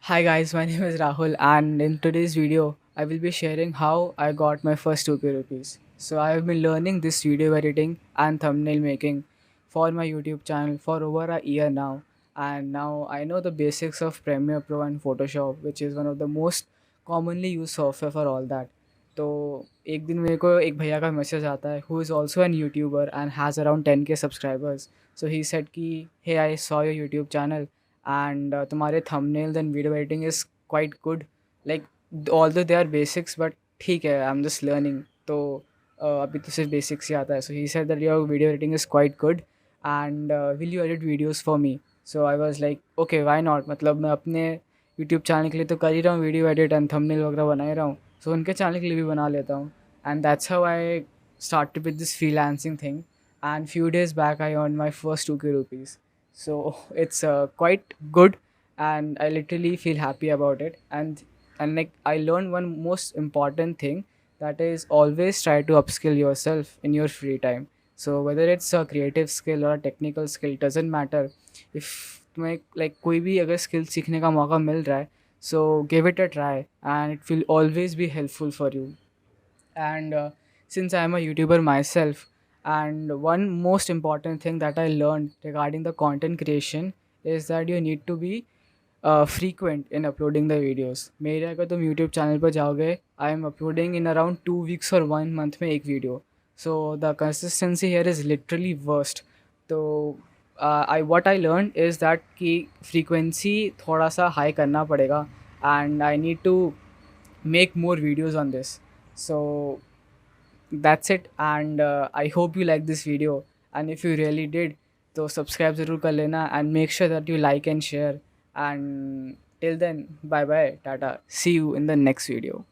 Hi guys, my name is Rahul and in today's video I will be sharing how I got my first 2k rupees. So I have been learning this video editing and thumbnail making for my YouTube channel for over a year now, and now I know the basics of Premiere Pro and Photoshop, which is one of the most commonly used software for all that. तो एक दिन मेरे को एक भैया का message आता है who is also an YouTuber and has around 10k subscribers. So he said कि hey, I saw your YouTube channel and तुम्हारे thumbnails and video editing is quite good, like although they are basics but ठीक है, I'm just learning. तो अभी तो सिर्फ basics ही आता है. So he said that your video editing is quite good and will you edit videos for me? So I was like okay, why not, मतलब मैं अपने यूट्यूब चैनल के लिए तो कर ही रहा हूँ वीडियो एडिट एंड थंबनेल वगैरह बना ही रहा हूँ, सो उनके चैनल के लिए भी बना लेता हूँ. And that's how I started with this freelancing thing, and few days back I earned my first 2k rupees. So it's quite good and I literally feel happy about it. And like I learned one most important thing, that is always try to upskill yourself in your free time. So whether it's a creative skill or a technical skill, doesn't matter. if तुम्हें like कोई भी अगर skill सीखने का मौका मिल रहा है, so give it a try and it will always be helpful for you. And since I am a YouTuber myself, and one most important thing that I learned regarding the content creation is that you need to be frequent in uploading the videos. मेरे अगर तुम YouTube channel पर जाओगे, I am uploading in around 2 weeks or 1 month में एक video. So the consistency here is literally worst. तो I what I learned is that कि frequency थोड़ा सा high करना पड़ेगा, and I need to make more videos on this. So that's it, and I hope you like this video, and if you really did, तो subscribe ज़रूर कर लेना and make sure that you like and share. And till then, bye bye, tata, see you in the next video.